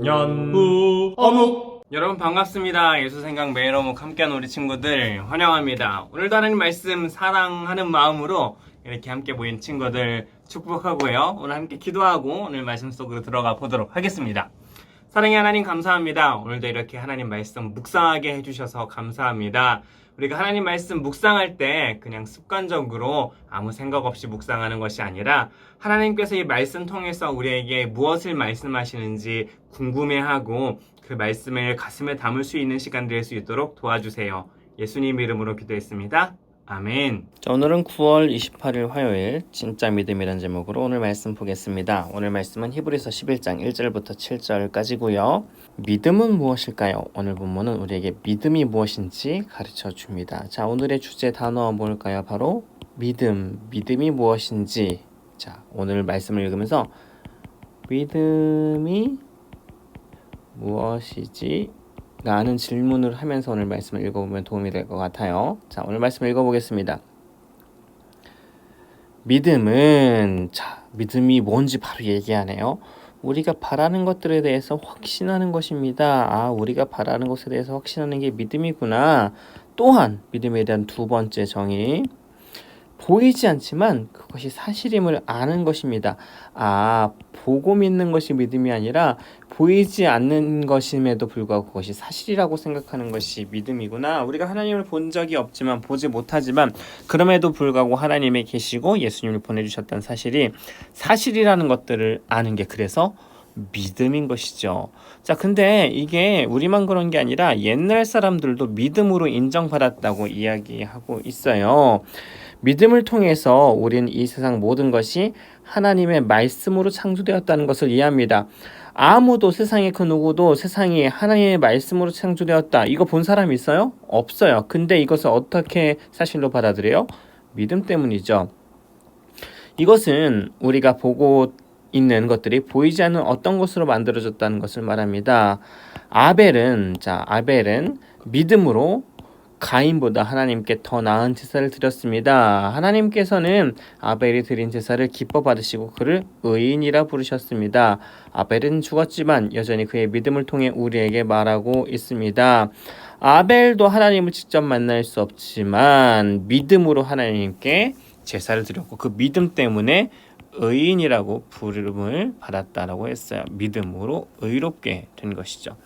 연구 어묵. 여러분 반갑습니다. 예수생각 매일 어묵 함께하는 우리 친구들 환영합니다. 오늘도 하나님 말씀 사랑하는 마음으로 이렇게 함께 모인 친구들 축복하고요. 오늘 함께 기도하고 오늘 말씀 속으로 들어가 보도록 하겠습니다. 사랑의 하나님 감사합니다. 오늘도 이렇게 하나님 말씀 묵상하게 해주셔서 감사합니다. 우리가 하나님 말씀 묵상할 때 그냥 습관적으로 아무 생각 없이 묵상하는 것이 아니라 하나님께서 이 말씀 통해서 우리에게 무엇을 말씀하시는지 궁금해하고 그 말씀을 가슴에 담을 수 있는 시간 될 수 있도록 도와주세요. 예수님 이름으로 기도했습니다. 아멘. 자, 오늘은 9월 28일 화요일 진짜 믿음이라는 제목으로 오늘 말씀 보겠습니다. 오늘 말씀은 히브리서 11장 1절부터 7절까지고요. 믿음은 무엇일까요? 오늘 본문은 우리에게 믿음이 무엇인지 가르쳐 줍니다. 자, 오늘의 주제 단어 뭘까요? 바로 믿음이 무엇인지. 자, 오늘 말씀을 읽으면서 믿음이 무엇이지? 라는 질문을 하면서 오늘 말씀을 읽어보면 도움이 될 것 같아요. 자, 오늘 말씀을 읽어보겠습니다. 믿음이 뭔지 바로 얘기하네요. 우리가 바라는 것들에 대해서 확신하는 것입니다. 우리가 바라는 것에 대해서 확신하는 게 믿음이구나. 또한 믿음에 대한 두 번째 정의, 보이지 않지만 그것이 사실임을 아는 것입니다. 보고 믿는 것이 믿음이 아니라 보이지 않는 것임에도 불구하고 그것이 사실이라고 생각하는 것이 믿음이구나. 우리가 하나님을 본 적이 없지만 보지 못하지만 그럼에도 불구하고 하나님이 계시고 예수님을 보내주셨다는 사실이 사실이라는 것들을 아는 게 그래서 믿음인 것이죠. 자, 근데 이게 우리만 그런 게 아니라 옛날 사람들도 믿음으로 인정받았다고 이야기하고 있어요. 믿음을 통해서 우리는 이 세상 모든 것이 하나님의 말씀으로 창조되었다는 것을 이해합니다. 아무도 세상에 그 누구도 세상이 하나님의 말씀으로 창조되었다. 이거 본 사람 있어요? 없어요. 근데 이것을 어떻게 사실로 받아들여요? 믿음 때문이죠. 이것은 우리가 보고 있는 것들이 보이지 않는 어떤 것으로 만들어졌다는 것을 말합니다. 아벨은 믿음으로 가인보다 하나님께 더 나은 제사를 드렸습니다. 하나님께서는 아벨이 드린 제사를 기뻐 받으시고 그를 의인이라 부르셨습니다. 아벨은 죽었지만 여전히 그의 믿음을 통해 우리에게 말하고 있습니다. 아벨도 하나님을 직접 만날 수 없지만 믿음으로 하나님께 제사를 드렸고 그 믿음 때문에 의인이라고 부름을 받았다라고 했어요. 믿음으로 의롭게 된 것이죠.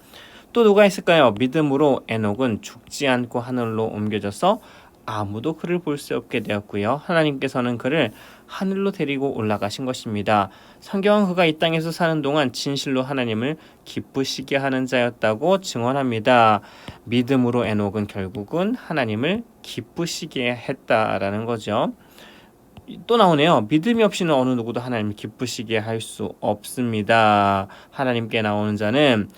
또 누가 있을까요? 믿음으로 에녹은 죽지 않고 하늘로 옮겨져서 아무도 그를 볼 수 없게 되었고요. 하나님께서는 그를 하늘로 데리고 올라가신 것입니다. 성경은 그가 이 땅에서 사는 동안 진실로 하나님을 기쁘시게 하는 자였다고 증언합니다. 믿음으로 에녹은 결국은 하나님을 기쁘시게 했다라는 거죠. 또 나오네요. 믿음이 없이는 어느 누구도 하나님을 기쁘시게 할 수 없습니다. 하나님께 나오는 자는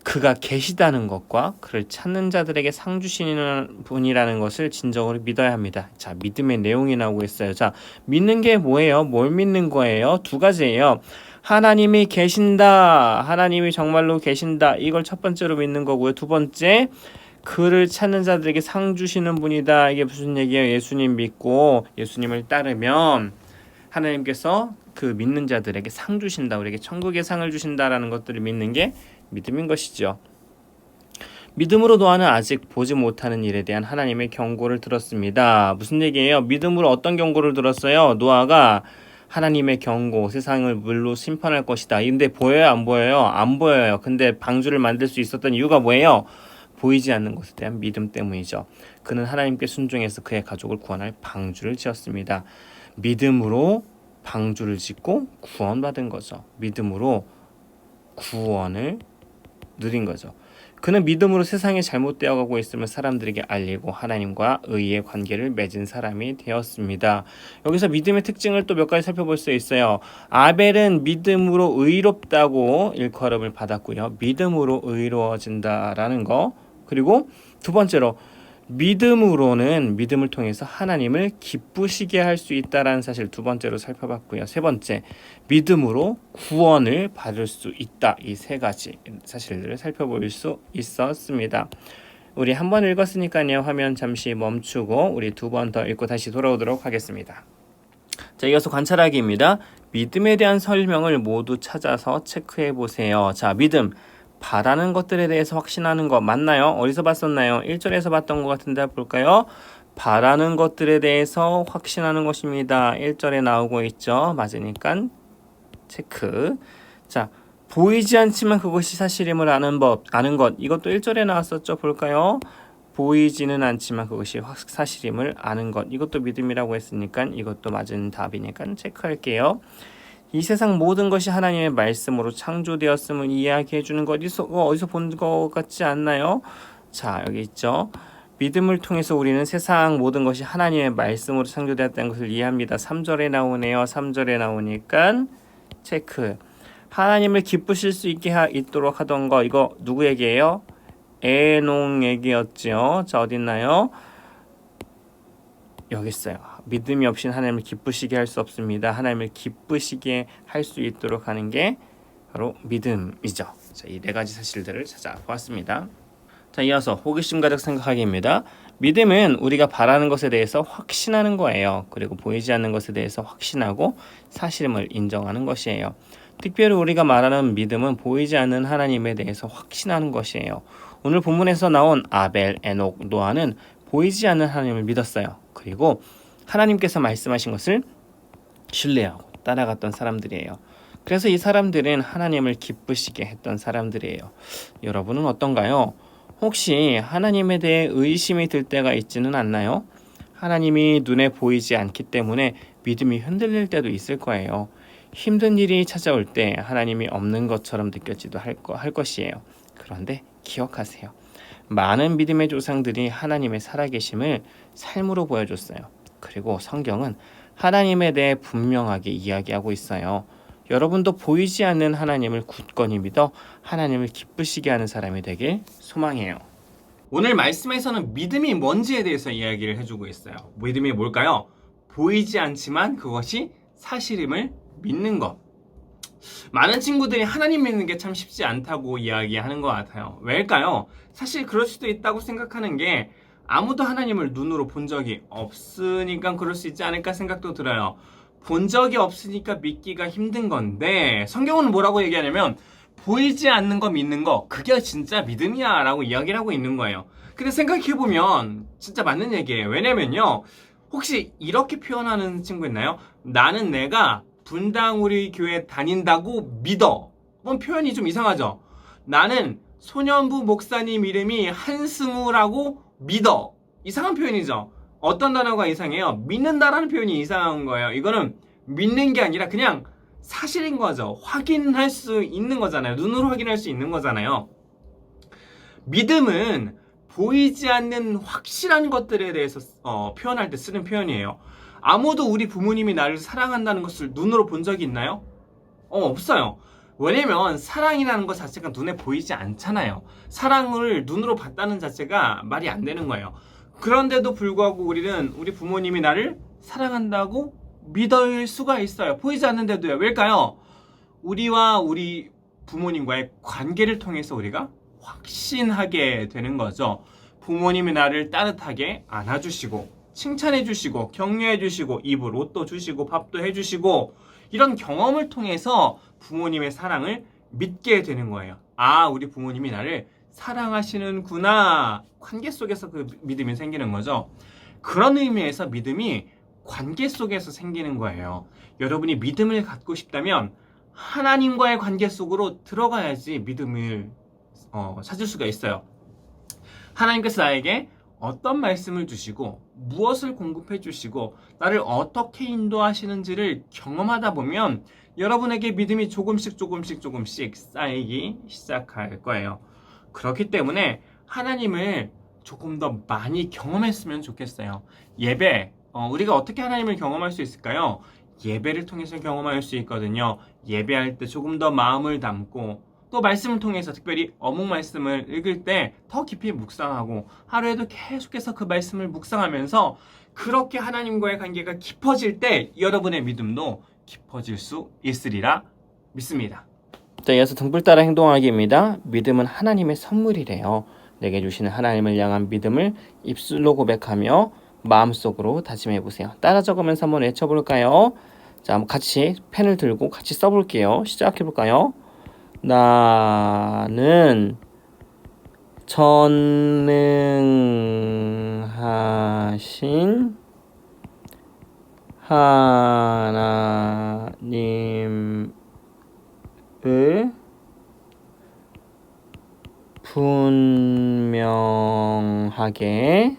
그가 계시다는 것과 그를 찾는 자들에게 상 주시는 분이라는 것을 진정으로 믿어야 합니다. 자, 믿음의 내용이 나오고 있어요. 자, 믿는 게 뭐예요? 뭘 믿는 거예요? 두 가지예요. 하나님이 계신다. 하나님이 정말로 계신다. 이걸 첫 번째로 믿는 거고요. 두 번째, 그를 찾는 자들에게 상 주시는 분이다. 이게 무슨 얘기예요? 예수님 믿고 예수님을 따르면 하나님께서 그 믿는 자들에게 상 주신다. 우리에게 천국의 상을 주신다라는 것들을 믿는 게 믿음인 것이죠. 믿음으로 노아는 아직 보지 못하는 일에 대한 하나님의 경고를 들었습니다. 무슨 얘기예요? 믿음으로 어떤 경고를 들었어요? 노아가 하나님의 경고, 세상을 물로 심판할 것이다. 근데 보여요? 안 보여요? 안 보여요. 근데 방주를 만들 수 있었던 이유가 뭐예요? 보이지 않는 것에 대한 믿음 때문이죠. 그는 하나님께 순종해서 그의 가족을 구원할 방주를 지었습니다. 믿음으로 방주를 짓고 구원받은 거죠. 믿음으로 구원을 누린 거죠. 그는 믿음으로 세상에 잘못되어 가고 있음을 사람들에게 알리고 하나님과 의의 관계를 맺은 사람이 되었습니다. 여기서 믿음의 특징을 또 몇 가지 살펴볼 수 있어요. 아벨은 믿음으로 의롭다고 일컬음을 받았고요. 믿음으로 의로워진다라는 거. 그리고 두 번째로 믿음으로는 믿음을 통해서 하나님을 기쁘시게 할 수 있다라는 사실 두 번째로 살펴봤고요. 세 번째, 믿음으로 구원을 받을 수 있다. 이 세 가지 사실들을 살펴볼 수 있었습니다. 우리 한 번 읽었으니까요. 화면 잠시 멈추고 우리 두 번 더 읽고 다시 돌아오도록 하겠습니다. 자, 이어서 관찰하기입니다. 믿음에 대한 설명을 모두 찾아서 체크해 보세요. 자, 믿음. 바라는 것들에 대해서 확신하는 거 맞나요? 어디서 봤었나요? 1절에서 봤던 것 같은데 볼까요? 바라는 것들에 대해서 확신하는 것입니다. 1절에 나오고 있죠. 맞으니까 체크. 자, 보이지 않지만 그것이 사실임을 아는 것. 이것도 1절에 나왔었죠. 볼까요? 보이지는 않지만 그것이 사실임을 아는 것. 이것도 믿음이라고 했으니까 이것도 맞은 답이니까 체크할게요. 이 세상 모든 것이 하나님의 말씀으로 창조되었음을 이야기해 주는 것. 어디서 본 것 같지 않나요? 자, 여기 있죠. 믿음을 통해서 우리는 세상 모든 것이 하나님의 말씀으로 창조되었다는 것을 이해합니다. 3절에 나오네요. 3절에 나오니까 체크. 하나님을 기쁘실 수 있도록 하던 거. 이거 누구 얘기예요? 에녹 얘기였죠. 자, 어딨나요? 여기 있어요. 믿음이 없이는 하나님을 기쁘시게 할 수 없습니다. 하나님을 기쁘시게 할 수 있도록 하는 게 바로 믿음이죠. 자, 이 네 가지 사실들을 찾아보았습니다. 자, 이어서 호기심 가득 생각하기입니다. 믿음은 우리가 바라는 것에 대해서 확신하는 거예요. 그리고 보이지 않는 것에 대해서 확신하고 사실임을 인정하는 것이에요. 특별히 우리가 말하는 믿음은 보이지 않는 하나님에 대해서 확신하는 것이에요. 오늘 본문에서 나온 아벨, 에녹, 노아는 보이지 않는 하나님을 믿었어요. 그리고 하나님께서 말씀하신 것을 신뢰하고 따라갔던 사람들이에요. 그래서 이 사람들은 하나님을 기쁘시게 했던 사람들이에요. 여러분은 어떤가요? 혹시 하나님에 대해 의심이 들 때가 있지는 않나요? 하나님이 눈에 보이지 않기 때문에 믿음이 흔들릴 때도 있을 거예요. 힘든 일이 찾아올 때 하나님이 없는 것처럼 느껴지도 할 것이에요. 그런데 기억하세요. 많은 믿음의 조상들이 하나님의 살아계심을 삶으로 보여줬어요. 그리고 성경은 하나님에 대해 분명하게 이야기하고 있어요. 여러분도 보이지 않는 하나님을 굳건히 믿어 하나님을 기쁘시게 하는 사람이 되길 소망해요. 오늘 말씀에서는 믿음이 뭔지에 대해서 이야기를 해주고 있어요. 믿음이 뭘까요? 보이지 않지만 그것이 사실임을 믿는 것. 많은 친구들이 하나님 믿는 게 참 쉽지 않다고 이야기하는 것 같아요. 왜일까요? 사실 그럴 수도 있다고 생각하는 게 아무도 하나님을 눈으로 본 적이 없으니까 그럴 수 있지 않을까 생각도 들어요. 본 적이 없으니까 믿기가 힘든 건데 성경은 뭐라고 얘기하냐면 보이지 않는 거 믿는 거 그게 진짜 믿음이야 라고 이야기를 하고 있는 거예요. 근데 생각해보면 진짜 맞는 얘기예요. 왜냐면요, 혹시 이렇게 표현하는 친구 있나요? 나는 내가 분당 우리 교회 다닌다고 믿어. 그건 표현이 좀 이상하죠? 나는 소년부 목사님 이름이 한승우라고 믿어. 이상한 표현이죠? 어떤 단어가 이상해요? 믿는다라는 표현이 이상한 거예요. 이거는 믿는 게 아니라 그냥 사실인 거죠. 확인할 수 있는 거잖아요. 눈으로 확인할 수 있는 거잖아요. 믿음은 보이지 않는 확실한 것들에 대해서 표현할 때 쓰는 표현이에요. 아무도 우리 부모님이 나를 사랑한다는 것을 눈으로 본 적이 있나요? 없어요. 왜냐면 사랑이라는 것 자체가 눈에 보이지 않잖아요. 사랑을 눈으로 봤다는 자체가 말이 안 되는 거예요. 그런데도 불구하고 우리는 우리 부모님이 나를 사랑한다고 믿을 수가 있어요. 보이지 않는데도요. 왜일까요? 우리와 우리 부모님과의 관계를 통해서 우리가 확신하게 되는 거죠. 부모님이 나를 따뜻하게 안아주시고 칭찬해주시고 격려해주시고 입을 옷도 주시고 밥도 해주시고 이런 경험을 통해서 부모님의 사랑을 믿게 되는 거예요. 아, 우리 부모님이 나를 사랑하시는구나. 관계 속에서 그 믿음이 생기는 거죠. 그런 의미에서 믿음이 관계 속에서 생기는 거예요. 여러분이 믿음을 갖고 싶다면 하나님과의 관계 속으로 들어가야지 믿음을 찾을 수가 있어요. 하나님께서 나에게 어떤 말씀을 주시고 무엇을 공급해 주시고 나를 어떻게 인도하시는지를 경험하다 보면 여러분에게 믿음이 조금씩 쌓이기 시작할 거예요. 그렇기 때문에 하나님을 조금 더 많이 경험했으면 좋겠어요. 예배, 우리가 어떻게 하나님을 경험할 수 있을까요? 예배를 통해서 경험할 수 있거든요. 예배할 때 조금 더 마음을 담고 또 말씀을 통해서 특별히 어묵 말씀을 읽을 때 더 깊이 묵상하고 하루에도 계속해서 그 말씀을 묵상하면서 그렇게 하나님과의 관계가 깊어질 때 여러분의 믿음도 깊어질 수 있으리라 믿습니다. 자, 이어서 등불 따라 행동하기입니다. 믿음은 하나님의 선물이래요. 내게 주시는 하나님을 향한 믿음을 입술로 고백하며 마음속으로 다짐해 보세요. 따라 적으면서 한번 외쳐볼까요? 자, 한번 같이 펜을 들고 같이 써볼게요. 시작해 볼까요? 나는 전능하신 하나님을 분명하게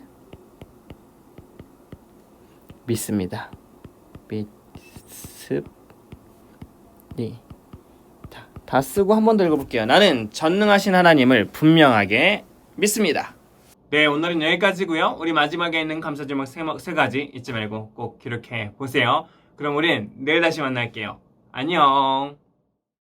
믿습니다. 다 쓰고 한 번 더 읽어볼게요. 나는 전능하신 하나님을 분명하게 믿습니다. 네, 오늘은 여기까지고요. 우리 마지막에 있는 감사 제목 세 가지 잊지 말고 꼭 기록해 보세요. 그럼 우린 내일 다시 만날게요. 안녕.